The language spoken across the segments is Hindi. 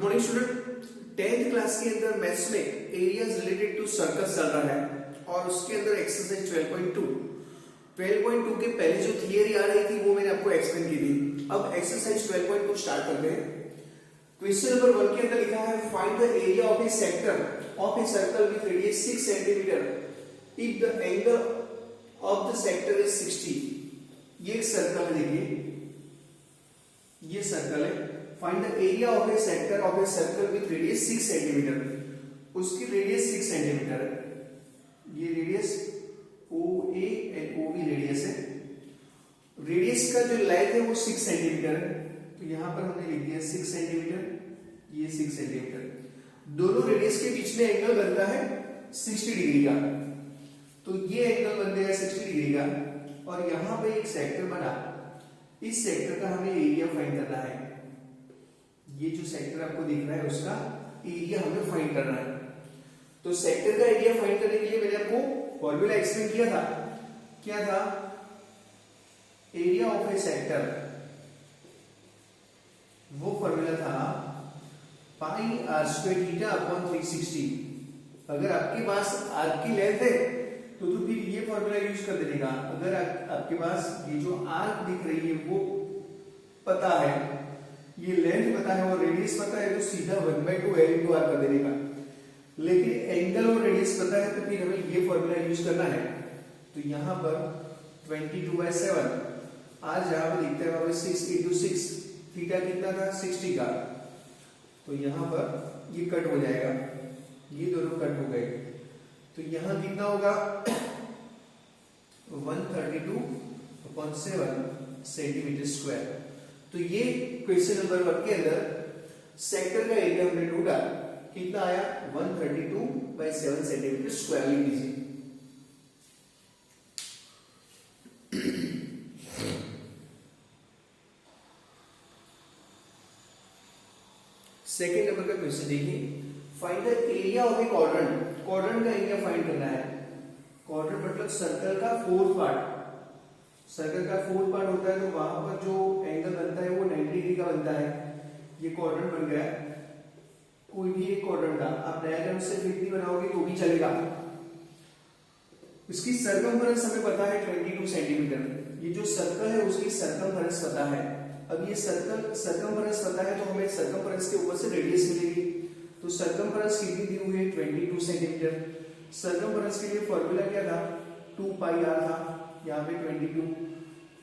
मॉर्निंग स्टूडेंट, 10th क्लास के अंदर मैथ्स में एरियाज रिलेटेड टू सर्कल्स चल रहा है और उसके अंदर एक्सरसाइज 12.2 के पहले जो थियरी आ रही थी वो मैंने आपको एक्सप्लेन की थी। अब एक्सरसाइज 12.2 स्टार्ट करते हैं। क्वेश्चन नंबर 1 के अंदर लिखा है find the area of A sector of a circle with radius 6 centimetre if the angle of the sector is 60। ये एक सर्कल है, देखिए ये सर्कल है। Find the area of A sector of a circle with radius 6 centimetre. उसकी रेडियस 6 सेंटीमीटर है। ये radius OA and OB radius है। रेडियस का जो लेंथ है वो 6 सेंटीमीटर है, तो यहां पर हमने लिख दिया 6 सेंटीमीटर, ये 6 सेंटीमीटर। दोनों रेडियस के बीच में एंगल बनता है 60 डिग्री का, तो ये एंगल बन गया 60 डिग्री का। और यहां पे एक सेक्टर बना, इस सेक्टर का हमें एरिया फाइंड करना है। ये जो सेक्टर आपको दिख रहा है उसका एरिया हमें फाइंड करना है। तो सेक्टर का एरिया फाइंड करने के लिए मैंने आपको फॉर्मूला एक्सप्लेन किया था। क्या था? एरिया ऑफ ए सेक्टर, वो फॉर्मूला था pi R square theta upon 360। अगर आपके पास आर्क की लेंथ है तो फिर ये फॉर्मूला यूज कर देने का। अगर आपके पास ये जो आर्क दिख रही है वो पता है, ये लेंथ पता है और रेडियस पता है, तो सीधा 1/2 L into R कर देने का। लेकिन एंगल और रेडियस पता है तो फिर हमें ये फॉर्मूला यूज करना है। तो यहां पर 22/7 आज जहां पर लिखते हैं 6 into 6, थीटा कितना था 60 का, तो यहां पर ये कट हो जाएगा, ये दोनों कट हो गए। तो यहां कितना होगा 132/7 सेंटीमीटर स्क्वायर। तो ये क्वेश्चन नंबर 1 के अंदर सेक्टर का एरिया हमने ढूंढा, कितना आया 132/7 सेंटीमीटर स्क्वायर लिख लीजिए। सेकेंड नंबर का क्वेश्चन देखिए, find the area of A quadrant. Quadrant का एरिया फाइंड करना है। क्वाड्रेंट मतलब सर्कल का फोर्थ पार्ट। सर्कल का फोर्थ पार्ट होता है, तो वहां पर जो एंगल बनता है वो 90 डिग्री का बनता है। ये क्वाड्रेंट बन गया। कोई भी एक क्वाड्रेंट का आप डायग्राम से फिर भी बनाओगे तो भी चलेगा। इसकी सर्कमफरेंस हमें पता है 22 सेंटीमीटर। ये जो सर्कल है उसकी सर्कमफरेंस पता है। अब ये सर्कमफरेंस पता है तो हमें सर्कमफरेंस के ऊपर से रेडियस मिलेगी। तो सर्कमफरेंस कितनी दी हुई है 22 सेंटीमीटर। सर्कमफरेंस के लिए फॉर्मूला क्या था 2 पाई r था। यहाँ पे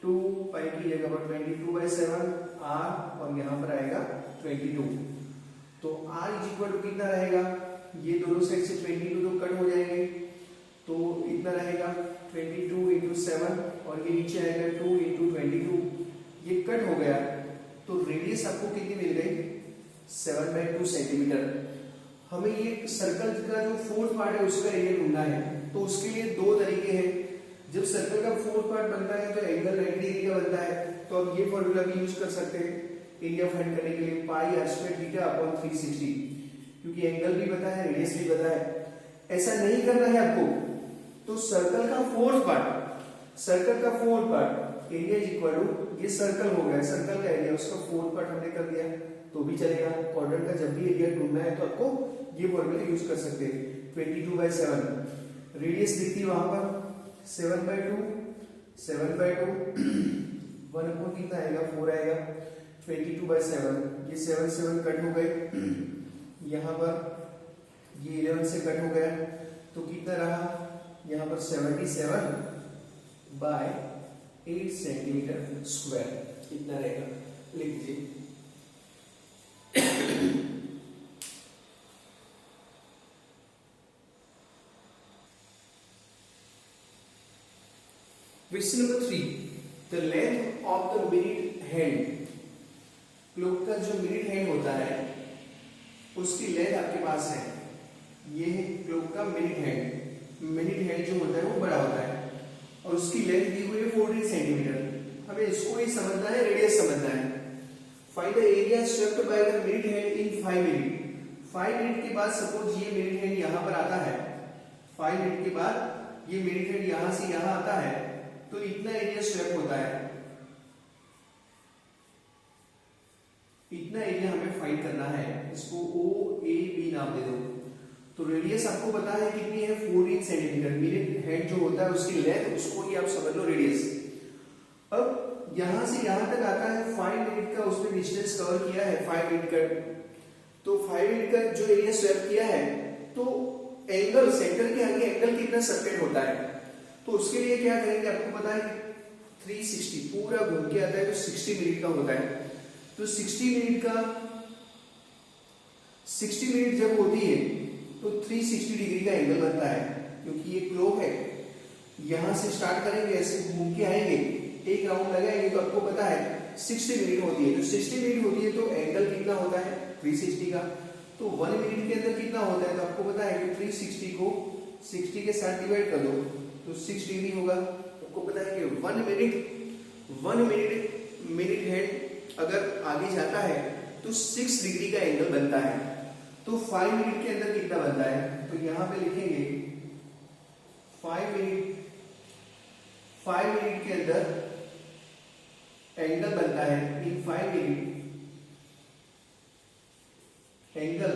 2 पाई की जगह पर 22/7 r और यहाँ पर आएगा 22। तो r इज इक्वल टू कितना रहेगा, ये दोनों साइड से 22 तो कट हो जाएंगे, तो इतना रहेगा 22 into 7 और ये नीचे आएगा 2 into 22। ये कट हो गया, तो रेडियस आपको कितनी मिल गई 7/2 सेंटीमीटर। हमें ये सर्कल का जो फोर्थ पार्ट है उसका एरिया ढूंढना है। तो उसके लिए दो तरीके हैं। जब सर्कल का फोर्थ पार्ट बनता है तो एंगल 90 डिग्री का बनता है, तो अब ये फॉर्मूला भी यूज कर सकते हैं एरिया फाइंड करने के लिए, पाई आर स्क्वायर थीटा अपॉन 360, क्योंकि एंगल भी पता है रेडियस भी पता है। ऐसा नहीं करना है आपको, तो सर्कल का fourth part area is equal to, ये सर्कल हो गया, सर्कल का एरिया उसका फोर्थ पार्ट हमने कर दिया तो भी चलेगा। क्वाड्रेंट का जब भी एरिया ढूंढना है तो आपको ये फॉर्मूला यूज कर सकते हैं। 22/7 रेडियस दिखती है वहां पर 7/2 1 अपॉन कितना आएगा 4 आएगा। 22/7 ये 7 कट हो गए, यहाँ पर ये 11 से कट हो गया, तो कितना रहा यहाँ पर 77/8 सेंटीमीटर स्क्वायर कितना रहेगा, लिख दीजिए। Question number 3, the length of the minute hand. Clock का जो मिनट हैंड होता है उसकी लेंथ आपके पास है। ये है क्लॉक का मिनट हैंड। मिनट हैंड जो होता है वो बड़ा होता है और उसकी लेंथ दी हुई है 14 सेंटीमीटर। हमें इसको ही समझना है, रेडियस समझना है। Find the area swept by the minute hand in 5 minute. 5 minute के बाद सपोज ये मिनट हैंड यहां पर आता है, 5 मिनट के बाद ये मिनट हैंड यहां से यहां आता है, तो इतना एरिया स्वेप होता है। इतना एरिया हमें फाइंड फाइंड करना है, इसको ओ ए बी नाम दे दो। तो रेडियस आपको पता है कितनी है, 14 सेंटीमीटर। मिनट हेड जो होता है उसकी लेंथ, उसको ही आप समझ लो रेडियस। अब यहां से यहां तक आता है 5 मिनट का, उसने डिस्टेंस कवर किया है 5 मिनट का। तो 5 मिनट का जो एरिया स्वैप किया है, तो एंगल सेंटर के आगे एंगल कितना सबटेंड होता है, तो उसके लिए क्या करेंगे, आपको पता है 360 पूरा घूम के आता है तो 60 मिनट का होता है। तो 60 मिनट जब होती है तो 360 डिग्री का एंगल बनता है, क्योंकि ये क्लॉक है। यहां से स्टार्ट करेंगे, ऐसे घूम के आएंगे, एक राउंड लगाएंगे, तो आपको पता है 60 मिनट होती है। तो 60 मिनट होती है तो एंगल कितना होता है 360 का। तो 1 मिनट के अंदर कितना होता है, तो आपको पता है कि 360 को 60 के साथ डिवाइड कर दो तो 6 डिग्री होगा। आपको पता है कि 1 मिनट हेड अगर आगे जाता है तो 6 डिग्री का एंगल बनता है। तो 5 मिनट के अंदर कितना बनता है, तो यहां पे लिखेंगे 5 मिनट के अंदर एंगल बनता है, इन 5 minute angle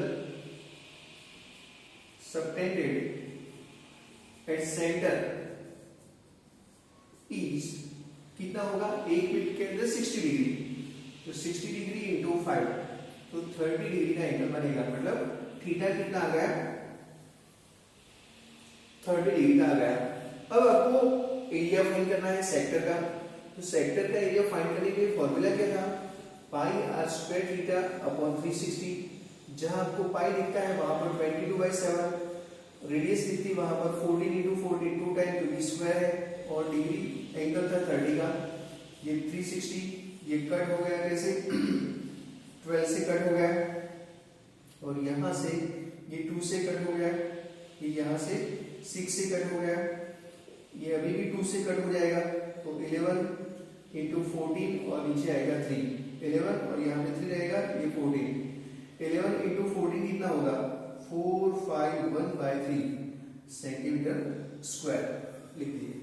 subtended at centre is कितना होगा, 1 मिनट के अंदर 60 डिग्री। तो 60 डिग्री इंटू 5 तो 30 डिग्री का एंगल बनेगा। मतलब थीटा कितना आ गया, 30 डिग्री का आ गया। अब आपको एरिया फाइंड करना है सेक्टर का। तो सेक्टर का एरिया फाइंड करने के लिए फॉर्मूला क्या था, pi R square theta upon 360। जहां आपको पाई दिखता है वहां पर 22/7, रेडियस दिखती वहां पर 14 × 14 2 टाइम, क्योंकि स्क्वायर है, और डिग्री एंगल था 30 का। ये 360 ये कट हो गया, कैसे 12 से कट हो गया, और यहां से ये 2 से कट हो गया, ये यहां से 6 से कट हो गया, ये अभी भी 2 से कट हो जाएगा। तो 11 × 14 और नीचे आएगा 3, 11 और यहाँ पे 3 रहेगा, ये 14। 11 × 14 कितना होगा, 451/3 सेंटीमीटर स्क्वायर लिख दिए।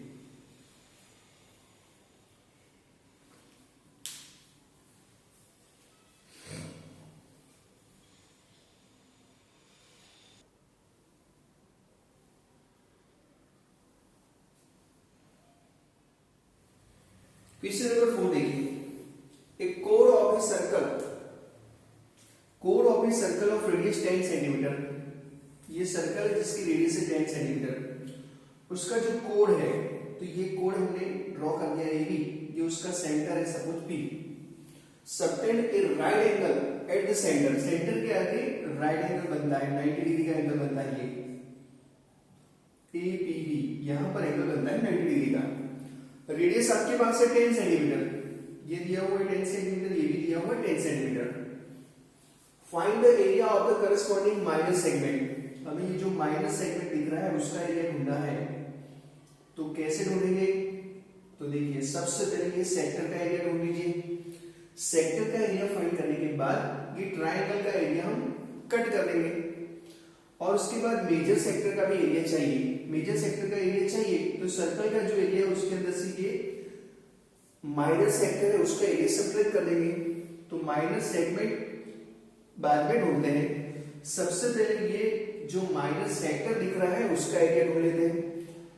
क्वेश्चन नंबर 4 देखिए, एक core of a circle, core of A circle of radius 10 centimetre. ये सर्कल है जिसकी रेडियस है 10 सेंटीमीटर। उसका जो कोड है, तो ये कोड हमने ड्रॉ कर दिया ए बी, ये उसका सेंटर है suppose P. Subtend A right angle at the centre, centre के आगे राइट एंगल बनता है, 90 डिग्री का एंगल बनता है, ये ए पी बी, यहां पर एंगल बनता है 90 डिग्री का। रेडियस आपके पास है 10 सेंटीमीटर, ये दिया हुआ है 10 सेंटीमीटर, ये भी दिया हुआ है 10 centimetre. Find the area of the corresponding minus segment. हमें ये जो माइनस सेगमेंट दिख रहा है उसका एरिया ढूंढना है। तो कैसे ढूंढेंगे, तो देखिए सबसे पहले ये सेक्टर का एरिया ढूंढ लीजिए। सेक्टर का एरिया फाइंड करने के बाद ये ट्रायंगल का एरिया हम कट कर देंगे, और उसके बाद मेजर सेक्टर का भी एरिया चाहिए। मेजर सेक्टर का एरिया चाहिए तो सर्कल का जो एरिया है उसके अंदर से ये माइनस सेक्टर है उसका एरिया सब्ट्रैक्ट कर देंगे। तो माइनस सेगमेंट बाद में ढूंढते हैं। सबसे पहले ये जो माइनस सेक्टर दिख रहा है उसका एरिया ढूंढ लेते हैं।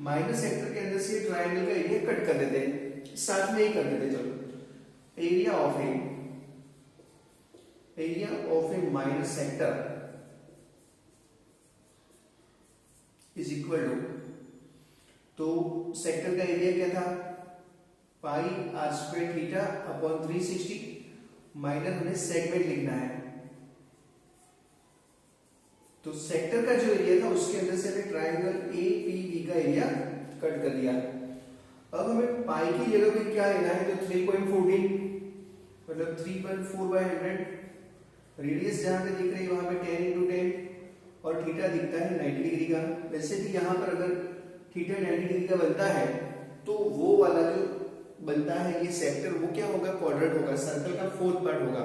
माइनस सेक्टर के अंदर से ट्रायंगल का एरिया कट कर देते हैं, साथ में ही कर देते हैं। चलो, area of A minus sector is equal to, तो सेक्टर का एरिया क्या था, pi R square theta upon 360, minus हमें सेगमेंट लिखना है। तो सेक्टर का जो एरिया था उसके अंदर से हमें ट्रायंगल ए पी बी का एरिया कट कर दिया। अब हमें पाई की जगह पे क्या लेना है, तो 3.14 मतलब 3.4/100। रेडियस जहां पे दिख रही है वहां पे 10 × 10 और थीटा दिखता है 90 डिग्री का। वैसे भी यहां पर अगर थीटा 90 डिग्री का बनता है तो वो वाला जो बनता है ये सेक्टर, वो क्या होगा, क्वाड्रेंट होगा, सर्कल का 4th पार्ट होगा।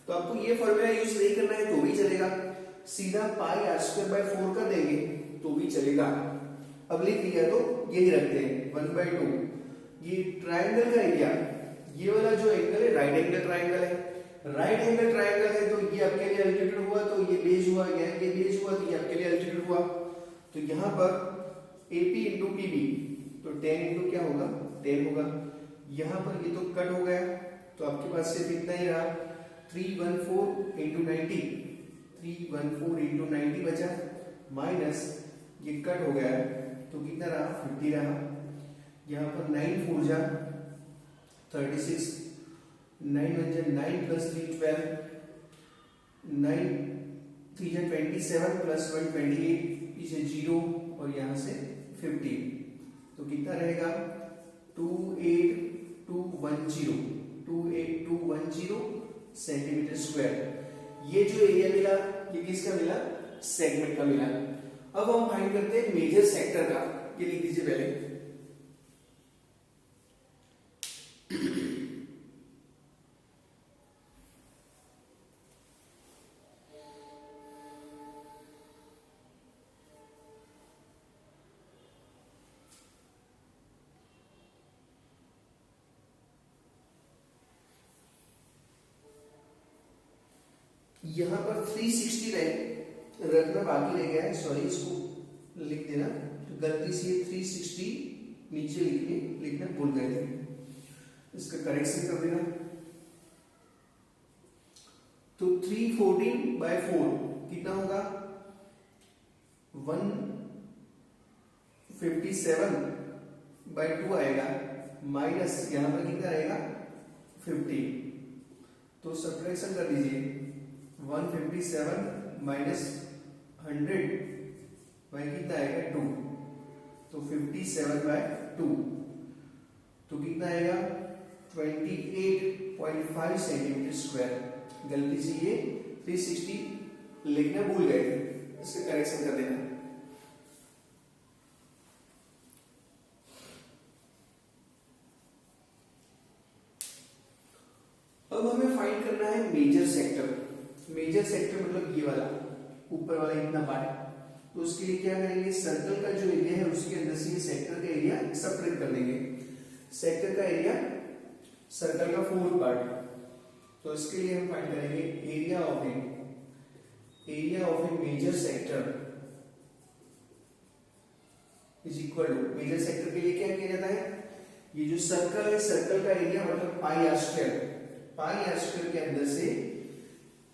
तो आपको ये फॉर्मूला यूज नहीं करना है तो भी चलेगा, सीधा पाई आर स्क्वायर बाय 4 कर देंगे तो भी चलेगा। अब लिख लिया तो यही रखते हैं 1/2। ये ट्रायंगल का एरिया, ये वाला जो एंगल है राइट एंगल ट्रायंगल है, राइट एंगल ट्रायंगल है तो ये आपके लिए अल्टीट्यूड हुआ, तो ये बेस हुआ, ये बेस हुआ, तो ये आपके लिए अल्टीट्यूड हुआ। तो यहाँ पर AP इंटू PB, तो 10 इंटू क्या होगा 10 होगा। यहाँ पर ये तो कट हो गया, तो आपके पास सिर्फ इतना ही रहा 314 इंटू 90, 314 इंटू 90 बचा, माइनस ये कट हो गया तो कितना रहा 50 रहा। यहाँ पर 9 4 जा 36, 9 1 जा 9 प्लस 3 12, 9 3 जा 27 प्लस 1 28, पीछे 0 और यहाँ से 50, तो कितना रहेगा 28210, 28210 सेंटीमीटर स्क्वायर। ये जो एरिया मिला ये किसका मिला, सेगमेंट का मिला। अब हम फाइंड करते हैं मेजर सेक्टर का, ये लिख दीजिए पहले। यहां पर 360 रखना बाकी रह गया है, सॉरी इसको लिख देना, तो गलती से 360 नीचे लिखना भूल गए थे, इसका करेक्शन कर देना। तो 314/4 कितना होगा 157/2 आएगा, माइनस यहां पर कितना आएगा 50, तो सब्ट्रैक्शन कर दीजिए 157 माइनस 100 बाई कितना आएगा 2, तो 57/2, तो कितना आएगा 28.5 सेंटीमीटर स्क्वायर। गलती से ये 360 लिखना भूल गए थे, इसका करेक्शन कर देना। अब हमें फाइंड करना है मेजर सेक्टर। मेजर सेक्टर मतलब ये वाला ऊपर वाला इतना पार्ट, तो उसके लिए क्या करेंगे, सर्कल का जो एरिया है उसके अंदर से ये सेक्टर का एरिया सबट्रैक्ट कर देंगे। सेक्टर का एरिया सर्कल का 4th पार्ट, तो इसके लिए हम फाइंड करेंगे area of a major sector is equal to, major sector के लिए क्या किया जाता है, ये जो सर्कल है सर्कल का एरिया मतलब पाई आर स्क्वायर के अंदर से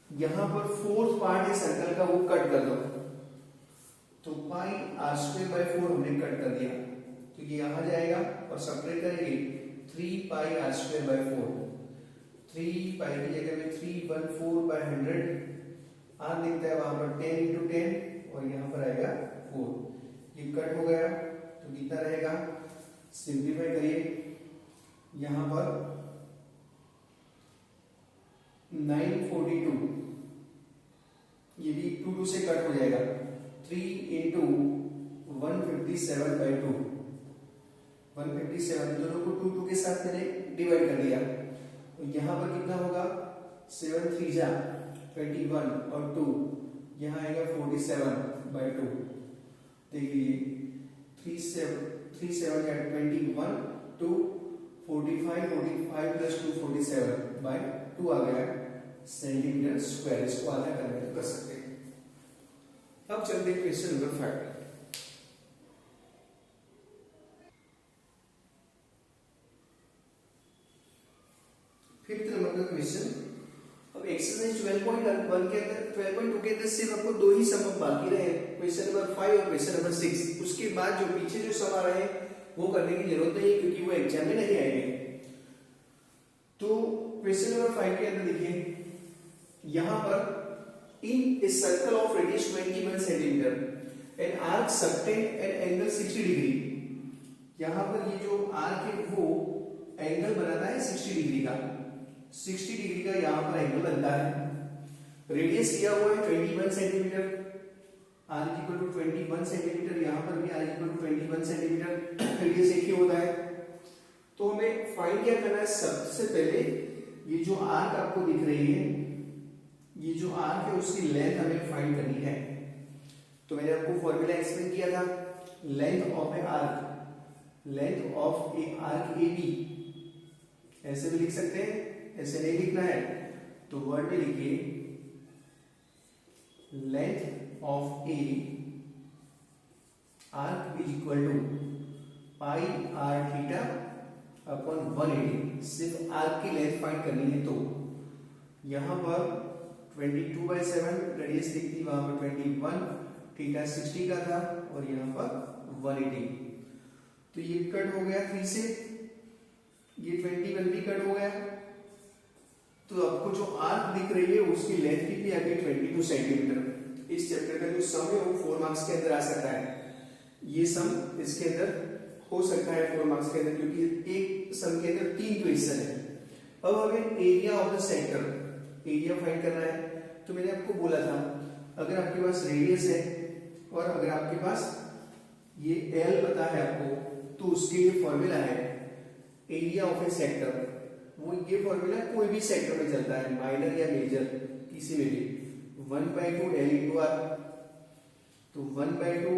यहां पर 4th पार्ट है सर्कल का वो कट कर दो, तो पाई आर स्क्वायर बाय 4 हमने कट कर दिया, तो ये यहां जाएगा और सब्ट्रैक्ट करेंगे 3 पाई आर स्क्वायर बाय 4, 3 पाई की जगह में 314/100, आर दिखता है वहां पर 10 इंटू 10 और यहां पर आएगा 4, ये कट हो गया तो कितना रहेगा, सिंप्लीफाई करिए, यहां पर 942, ये भी 2 से कट हो जाएगा, 3 इंटू 157/2, 157 दोनों को 2 के साथ मैंने डिवाइड कर दिया, तो यहां पर कितना होगा 7 3 जा 21 और 2 यहां आएगा 47/2, देखिए 3 7 या 21 2 45 प्लस 2 47/2 आ गया सेंटीमीटर स्क्वायर। इसको आधा करने तो कर सकते हैं। अब चलते हैं क्वेश्चन नंबर 5। फिफ्थ नंबर का क्वेश्चन। अब एक्सरसाइज 12.1 के अंदर 12.2 के अंदर सिर्फ आपको 2 ही सम बाकी रहे, क्वेश्चन नंबर 5 और क्वेश्चन नंबर 6। उसके बाद जो पीछे जो सम आ रहे हैं वो करने की जरूरत नहीं है क्योंकि वो एग्जाम में नहीं आएंगे। तो क्वेश्चन नंबर 5 के अंदर देखिए, यहां पर in a circle of radius 21 centimetre an arc subtend an angle 60 degree. यहां पर ये जो आर्क है वो एंगल बनाता है 60 डिग्री का, 60 डिग्री का यहां पर एंगल बनता है। रेडियस दिया हुआ है 21 centimetre, r equal to 21 centimetre, यहां पर भी r equal to 21 centimetre, radius एक ही होता है। तो हमें फाइंड क्या करना है, सबसे पहले ये जो आर्क आपको दिख रही है, ये जो आर्क है उसकी लेंथ हमें फाइंड करनी है। तो मैंने आपको फॉर्मूला एक्सप्लेन किया था, length of a arc AB, ऐसे भी लिख सकते हैं, ऐसे नहीं लिखना है। तो वर्ड में लिखिए length of a arc is equal to pi r theta upon 180। सिर्फ आर्क की लेंथ फाइंड करनी है। तो यहां पर 22/7 रेडियस दिखती, वहां पर 21, थीटा 60 का था और यहां पर 180। तो ये कट हो गया 3 से, ये 21 भी कट हो गया। तो आपको जो आर्क दिख रही है उसकी लेंथ कितनी आ गई 22 सेंटीमीटर। इस चैप्टर का जो सम है वो 4 मार्क्स के अंदर आ सकता है। ये सम इसके अंदर हो सकता है 4 मार्क्स के अंदर, क्योंकि एक सम के अंदर 3 क्वेश्चन है। अब हमें area of the sector, area find करना है। तो मैंने आपको बोला था अगर आपके पास रेडियस है और अगर आपके पास ये एल पता है आपको, तो उसके लिए फॉर्मूला है एरिया ऑफ ए सेक्टर। वो ये फॉर्मूला कोई भी सेक्टर में चलता है, माइनर या मेजर किसी में भी, 1/2 डेल इंटू आर। तो 1/2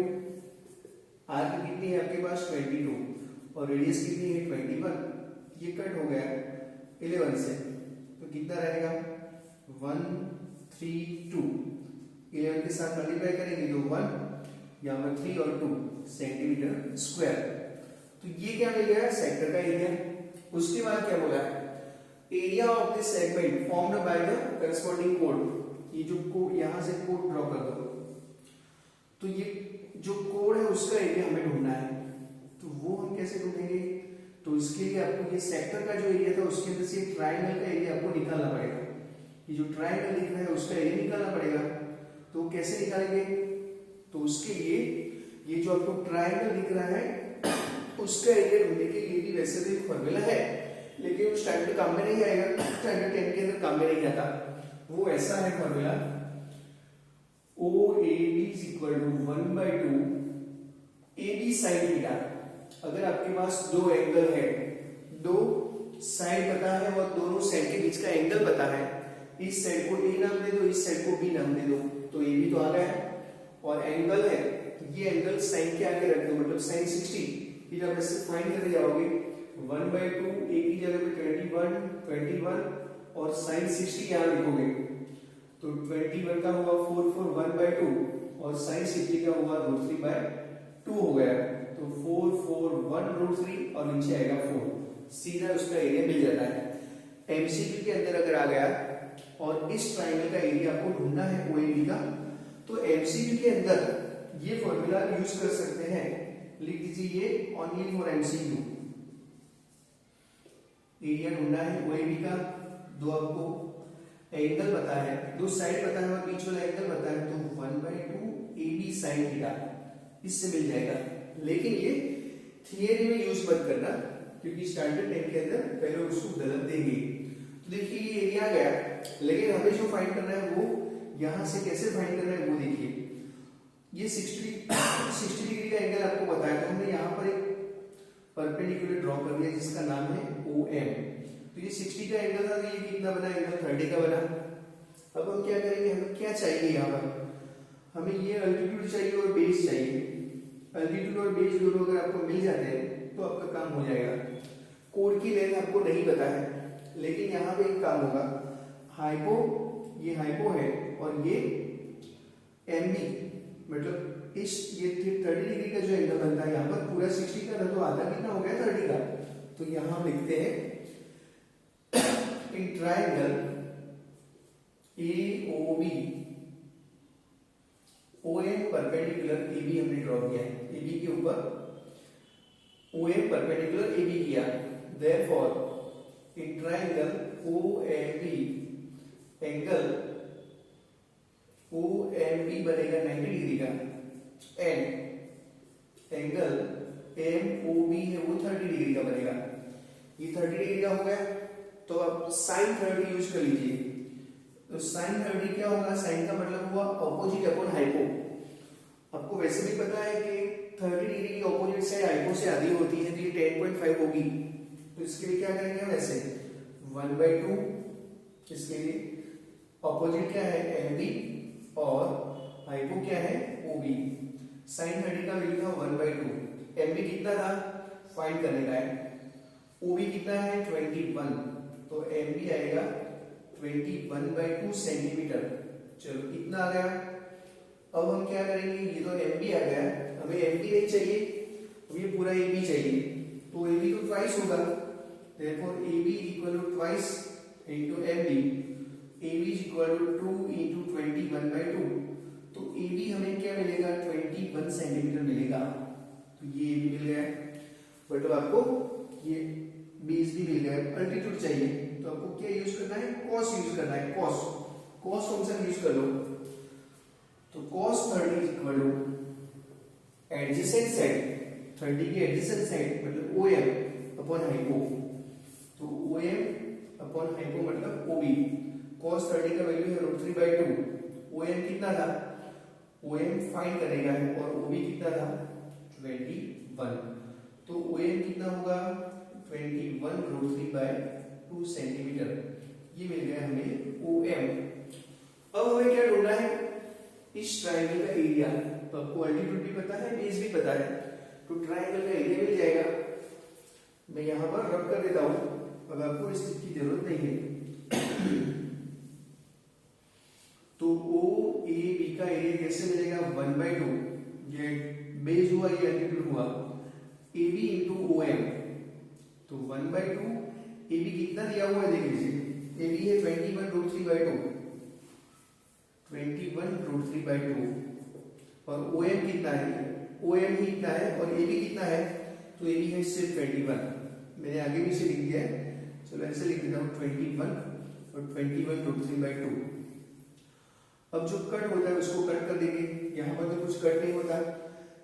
आर की कितनी है आपके पास 22 और रेडियस कितनी है 21। ये कट हो गया 11 से, तो कितना रहेगा 132। 11 के साथ मल्टीप्लाई करेंगे तो 1, यहाँ पर 3 और 2 सेंटीमीटर स्क्वायर। तो ये क्या मिल गया सेक्टर का एरिया। उसके बाद क्या बोला है area of this segment formed by the corresponding code. ये जो कोड यहां से कोड ड्रॉ कर दो, तो ये जो कोड है उसका एरिया हमें ढूंढना है। तो वो हम कैसे ढूंढेंगे, तो इसके लिए आपको ये सेक्टर का जो एरिया था उसके अंदर से ट्राइंगल का एरिया आपको निकालना पड़ेगा। ये जो ट्राइंगल दिख रहा है उसका एरिया निकालना पड़ेगा। तो कैसे निकालेंगे, तो उसके लिए ये जो आपको ट्राइंगल दिख रहा है उसका एरिया ढूंढने के लिए भी वैसे तो एक फॉर्मूला है, लेकिन वो स्टैंडर्ड काम में नहीं आएगा, स्टैंडर्ड 10 के अंदर काम में नहीं आता। वो ऐसा है formula OAB is equal to 1/2 AB sin theta. अगर आपके पास दो एंगल है, दो साइड पता है और दोनों साइड के बीच का एंगल पता है, इस साइड को A नाम दे दो, इस साइड को B नाम दे दो, तो AB तो आ गया। और एंगल है, ये एंगल साइन के आगे रख दो, मतलब sin 60। फिर आप इससे फाइंड करते जाओगे 1/2 A की जगह पे 21 और sin 60 यहाँ लिखोगे, तो 21 का हुआ 1/2 और sin 60 का हुआ √3/2 हो गया। तो 4 और नीचे आएगा 4, सीधा उसका एरिया मिल जाता है। एमसीक्यू के अंदर अगर आ गया और इस ट्राइंगल का एरिया आपको ढूंढना है OAB का, तो एमसीक्यू के अंदर ये फॉर्मूला यूज कर सकते हैं। लिख दीजिए ये ओनली फॉर एमसीक्यू। एरिया ढूंढना है OAB का, दो आपको एंगल पता है, दो साइड पता है और बीच वाला एंगल पता है, तो 1/2 AB sin थीटा इससे मिल जाएगा। लेकिन ये थियरी में यूज मत करना, क्योंकि स्टैंडर्ड 10 के अंदर पहले उसको गलत देंगे। तो देखिए ये एरिया आ गया, लेकिन हमें जो फाइंड करना है वो यहां से कैसे फाइंड करना है वो देखिए। ये 60 डिग्री का एंगल आपको पता है, तो हमने यहाँ पर एक परपेंडिकुलर ड्रॉ कर दिया जिसका नाम है OM। तो ये 60 का एंगल था, तो ये कितना बना एंगल 30 का बना। अब हम क्या करेंगे, हमें क्या चाहिए यहाँ पर, हमें ये अल्टीट्यूड चाहिए और बेस चाहिए। अल्टीट्यूड और बेस दोनों अगर आपको मिल जाते हैं तो आपका काम हो जाएगा। कोड की लेंथ आपको नहीं पता है, लेकिन यहाँ पे एक काम होगा, हाइपो, ये हाइपो है और ये MB, मतलब इस ये 30 डिग्री का जो एंगल बनता है यहाँ पर पूरा 60 का था, तो आधा कितना हो गया 30 का। तो यहाँ हम लिखते हैं in triangle AOB OM perpendicular AB हमने ड्रॉ किया है, AB के ऊपर OM परपेंडिकुलर AB किया, therefore in triangle OMB angle OMB बनेगा 90 डिग्री का, एंड एंगल MOB है वो 30 डिग्री का बनेगा। ये 30 डिग्री का हो गया, तो अब sin 30 यूज कर लीजिए। तो sin 30 क्या होगा, sin का मतलब हुआ ऑपोजिट अपॉन हाइपो। आपको वैसे भी पता है कि 30 डिग्री की ऑपोजिट साइड हाइपो से आधी होती है, तो ये 10.5 होगी। तो इसके लिए क्या करेंगे हम, ऐसे 1/2, इसके लिए ऑपोजिट क्या है MB और हाइपो क्या है OB। sin 30 का वैल्यू था 1/2, MB कितना था फाइंड करने का है, OB कितना है 21, तो MB आएगा 21/2 सेंटीमीटर। चलो कितना आ गया। अब हम क्या करेंगे, ये तो एमबी आ गया, हमें एमबी नहीं चाहिए, अब ये पूरा एबी चाहिए। तो एबी तो ट्वाइस होगा, therefore AB is equal to twice into MB. AB is equal to 2 into 21/2. तो AB हमें क्या मिलेगा, 21 सेंटीमीटर मिलेगा। तो ये AB मिल गया, बट आपको ये बेस भी मिल गया। अल्टीट्यूड चाहिए तो आपको क्या यूज करना है, कॉस यूज करना है। कॉस फंक्शन यूज कर लो। तो cos 30 is equal to adjacent side, 30 की एडजेसेंट साइड मतलब OM अपॉन हाइपो। तो OM अपॉन हाइपो मतलब OB। cos 30 का वैल्यू है √3/2। OM कितना था, OM फाइंड करेगा है, और OB कितना था 21। तो OM कितना होगा 21 √3/2 सेंटीमीटर। ये मिल गया हमें OM। अब हमें क्या ढूंढना है, इस ट्रायंगल का एरिया। तो आपको अल्टीट्यूड भी पता है, बेस भी पता है, तो ट्रायंगल का एरिया मिल जाएगा। मैं यहां पर रब कर देता हूं, अब आपको इस चीज की जरूरत नहीं है। तो OAB का एरिया कैसे मिलेगा, 1/2, ये बेस हुआ, ये अल्टीट्यूड हुआ, AB इंटू OM। तो 1/2, AB कितना दिया हुआ है देख लीजिए, AB है 21 √3/2, 21 √3/2, और OM कितना है, OM ही कितना है, और AB कितना है, तो AB है सिर्फ 21। मैंने आगे भी से लिख दिया है, चलो ऐसे लिख देता हूँ 21 और 21 √3/2। अब जो कट होता है उसको कट कर देंगे, यहाँ पर तो कुछ कट नहीं होता,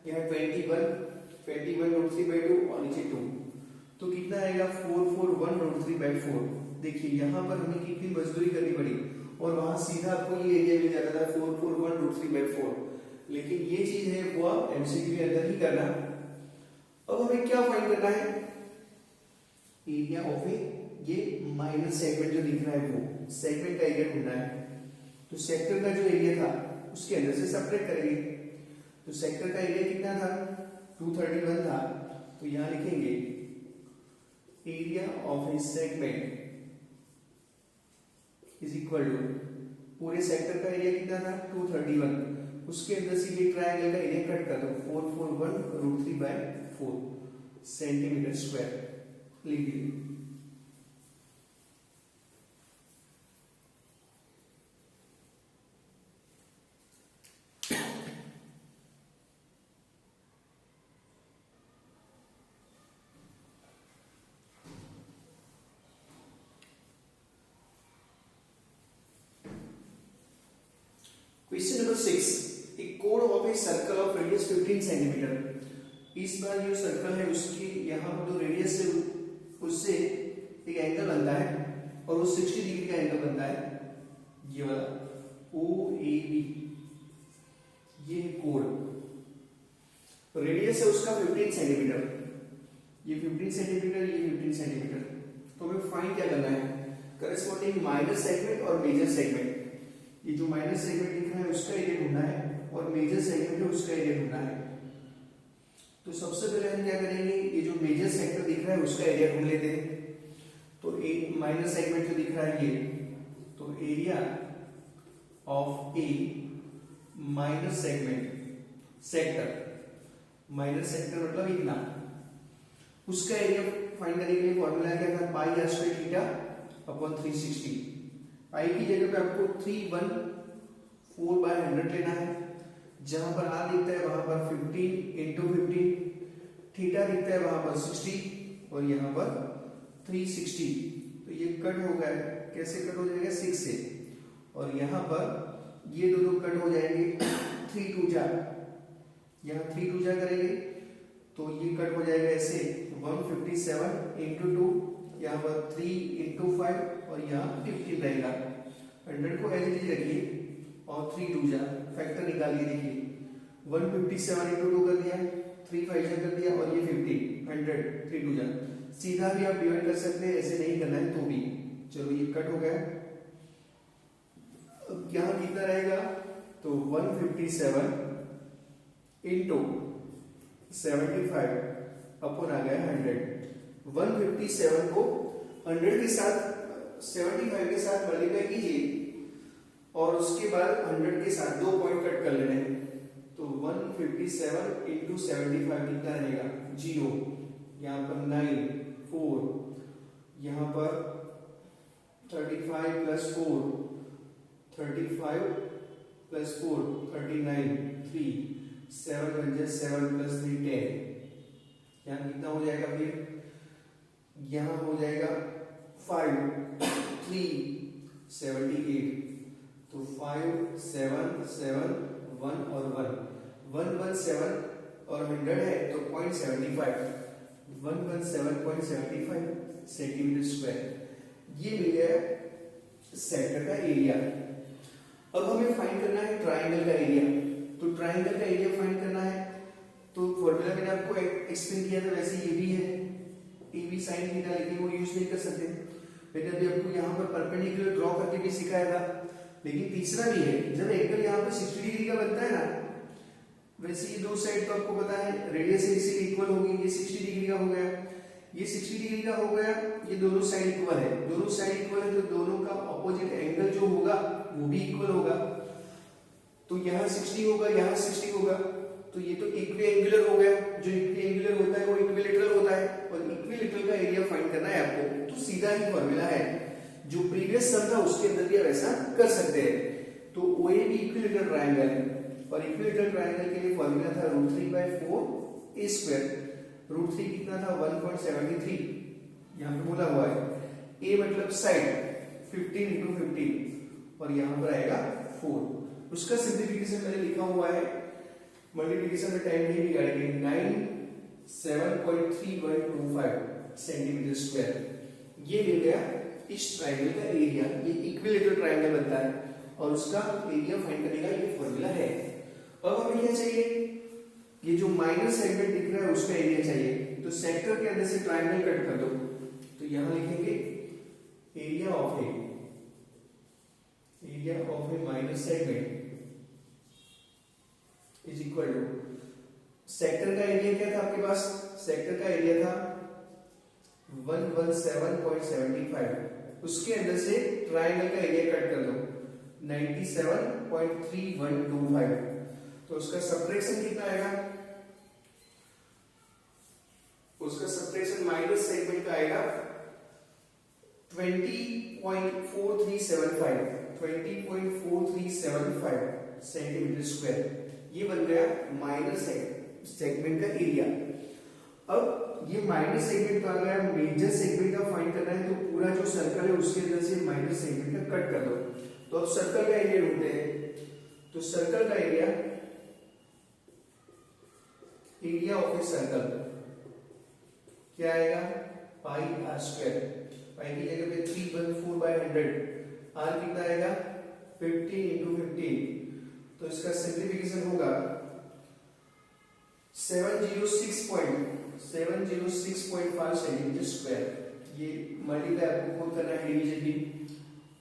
यहाँ 21 √3/2 और नीचे 2, तो कितना आएगा 441 √3/4। देखिए यहाँ पर हमें कितनी मजदूरी करनी पड़ी, और वहां सीधा आपको ये एरिया मिल जाता था 441 √3/4। लेकिन ये चीज है वो आप एमसीक्यू के अंदर ही करना। अब हमें क्या फाइंड करना है, एरिया ऑफ ए, ये माइनस सेगमेंट जो दिख रहा है वो सेगमेंट का एरिया ढूंढना है। तो सेक्टर का जो एरिया था उसके अंदर से सब्ट्रैक्ट करेंगे। तो सेक्टर का एरिया कितना था, 231 था, तो यहां लिखेंगे area of a segment is equal to, पूरे सेक्टर का एरिया कितना था 231, उसके अंदर से ये ट्रायंगल का एरिया कट कर दो, 441 √3/4 सेंटीमीटर स्क्वायर लिख दीजिए। Question number 6, A code of A circle of radius 15 centimetre. इस बार जो सर्कल है उसकी यहाँ पर जो रेडियस है उससे एक एंगल बनता है, और वो 60 डिग्री का एंगल बनता है, ये वाला OAB, ये कोड। रेडियस है उसका 15 सेंटीमीटर, ये 15 सेंटीमीटर, ये 15 सेंटीमीटर। तो हमें फाइंड क्या करना है, करस्पॉन्डिंग माइनर सेगमेंट और मेजर सेगमेंट। ये जो माइनर सेगमेंट दिख रहा है उसका एरिया ढूंढना है, और मेजर सेगमेंट है उसका एरिया ढूंढना है। तो सबसे पहले हम क्या करेंगे, ये जो मेजर सेक्टर दिख रहा है उसका एरिया ढूंढ लेते हैं। तो एक माइनर सेगमेंट जो दिख रहा है ये, तो area of a minor segment sector, minor sector मतलब इतना, उसका एरिया फाइंड करने के लिए फॉर्मूला क्या था, पाई r स्क्वायर थीटा अपॉन 360। पाई की जगह पे आपको 314/100 लेना है, जहां पर r दिखता है वहां पर 15 इंटू 15, थीटा दिखता है वहां पर 60, और यहाँ पर 360। तो ये कट हो गया, कैसे कट हो जाएगा 6 से, और यहाँ पर ये दोनों कट हो जाएंगे 3 2 जा, यहाँ 3 2 जा करेंगे तो ये कट हो जाएगा ऐसे 157 इंटू 2, यहाँ पर 3 इंटू 5, और यहाँ 15 रहेगा। 100 को एज इट इज रखिए और 3 2 जा फैक्टर निकालिए। देखिए 157 इंटू 2 कर दिया, 3 5 जा कर दिया, और ये 50 100 3 2 जा। सीधा भी आप डिवाइड कर सकते हैं, ऐसे नहीं करना है तो भी। चलो ये कट हो गया। अब यहाँ कितना रहेगा, तो 157 इंटू 75 अपॉन आ गया 100। 157 को 100 के साथ 75 के साथ मल्टीप्लाई कीजिए और उसके बाद 100 के साथ 2 पॉइंट कट कर लेने हैं, तो 157 इंटू 75 कितना रहेगा 0, यहाँ पर 9 4, यहाँ पर 35 प्लस 4 35 प्लस 4 39 3 7 बन जाए 7 प्लस 3 10, यहाँ कितना हो जाएगा फिर, यहाँ हो जाएगा 5 3 78, तो 5 7 7 1 और 117 और 100 है तो 0.75 117.75 सेंटीमीटर स्क्वायर, ये मिल गया सेक्टर का एरिया। अब हमें फाइंड करना है ट्राइंगल का एरिया, तो ट्राइंगल का एरिया फाइंड करना है तो फॉर्मूला मैंने आपको एक्सप्लेन किया था, वैसे ये भी है ए बी साइन थीटा, लेकिन वो यूज नहीं कर सकते। मैंने अभी आपको यहाँ पर परपेंडिकुलर ड्रॉ करके भी सिखाया था, लेकिन तीसरा भी है, जब एंगल यहाँ पर 60 डिग्री का बनता है ना, वैसे ये दो साइड तो आपको पता है रेडियस इसीलिए इक्वल होगी, ये 60 डिग्री का हो गया, ये 60 डिग्री का हो गया, ये दोनों साइड इक्वल है, दोनों साइड इक्वल है तो दोनों का ऑपोजिट एंगल जो होगा वो भी इक्वल होगा, तो यहाँ 60 होगा, यहाँ 60 होगा, तो ये तो इक्विएंगुलर हो गया, जो इक्विएंगुलर होता है वो इक्विलेटरल होता है, और इक्विलेटरल का एरिया फाइंड करना है आपको, तो सीधा ही फॉर्मूला है, जो प्रीवियस सम था उसके अंदर भी वैसा कर सकते हैं। तो OAB इक्विलेटरल ट्रायंगल है, और इक्विलेटरल ट्रायंगल के लिए फॉर्मूला था √3/4 a स्क्वायर, √3 कितना था 1.73, यहाँ पे बोला हुआ है, a मतलब साइड 15 × 15 और यहाँ पर आएगा 4, उसका सिंप्लीफिकेशन मैंने लिखा हुआ है, मल्टीप्लिकेशन में टाइम नहीं बिगाड़ेंगे, 97.3125 सेंटीमीटर स्क्वायर, ये मिल गया इस ट्रायंगल का एरिया, ये इक्विलेटरल ट्रायंगल बनता है और उसका एरिया फाइंड करने का ये फॉर्मूला है। अब हमें क्या चाहिए, ये जो माइनर सेगमेंट दिख रहा है उसका एरिया चाहिए, तो सेक्टर के अंदर से ट्रायंगल कट कर दो, तो यहां लिखेंगे area of a minor segment is equal to, sector का एरिया क्या था आपके पास, सेक्टर का एरिया था 117.75, उसके अंदर से ट्रायंगल का एरिया कट कर दो 97.3125, तो उसका सब्ट्रैक्शन कितना आएगा, उसका सब्ट्रैक्शन माइनस सेगमेंट का आएगा 20.4375 सेंटीमीटर स्क्वायर, ये बन गया माइनर सेगमेंट का एरिया। अब ये माइनर सेगमेंट आ गया, मेजर सेगमेंट का फाइंड करना है, तो पूरा जो सर्कल है उसके अंदर से माइनर सेगमेंट का कट कर दो, तो अब सर्कल का एरिया ढूंढते हैं, तो सर्कल का एरिया ऑफ ए सर्कल क्या आएगा, पाई r स्क्वायर, पाई की जगह पे 314/100, r कितना आएगा 15 × 15, तो इसका सिंप्लीफिकेशन होगा 706.5 सेंटीमीटर स्क्वायर, ये मल्टीप्लाई आपको खुद करना है, डिवीजन भी।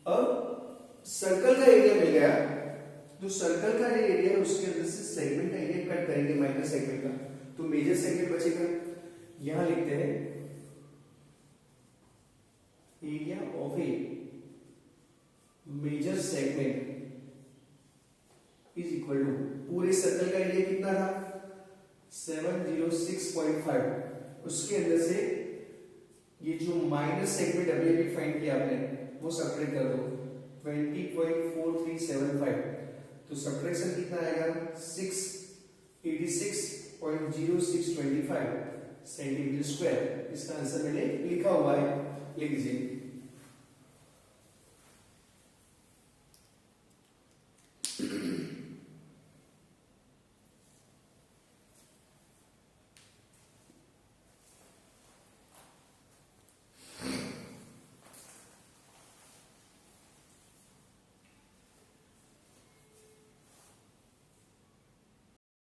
अब सर्कल का एरिया मिल गया, तो सर्कल का एरिया उसके अंदर से सेगमेंट का एरिया कट करेंगे माइनर सेगमेंट का, तो मेजर सेगमेंट बचेगा, यहां लिखते हैं area of a major segment is equal to, पूरे सर्कल का एरिया कितना था 706.5, उसके अंदर से ये जो माइनर सेगमेंट अभी फाइंड किया आपने वो सब्ट्रैक्ट कर दो 20.4375, तो सब्ट्रैक्शन कितना आएगा 686.0625 सेंटीमीटर स्क्वायर, इसका आंसर मैंने लिखा हुआ है, लिख दीजिए।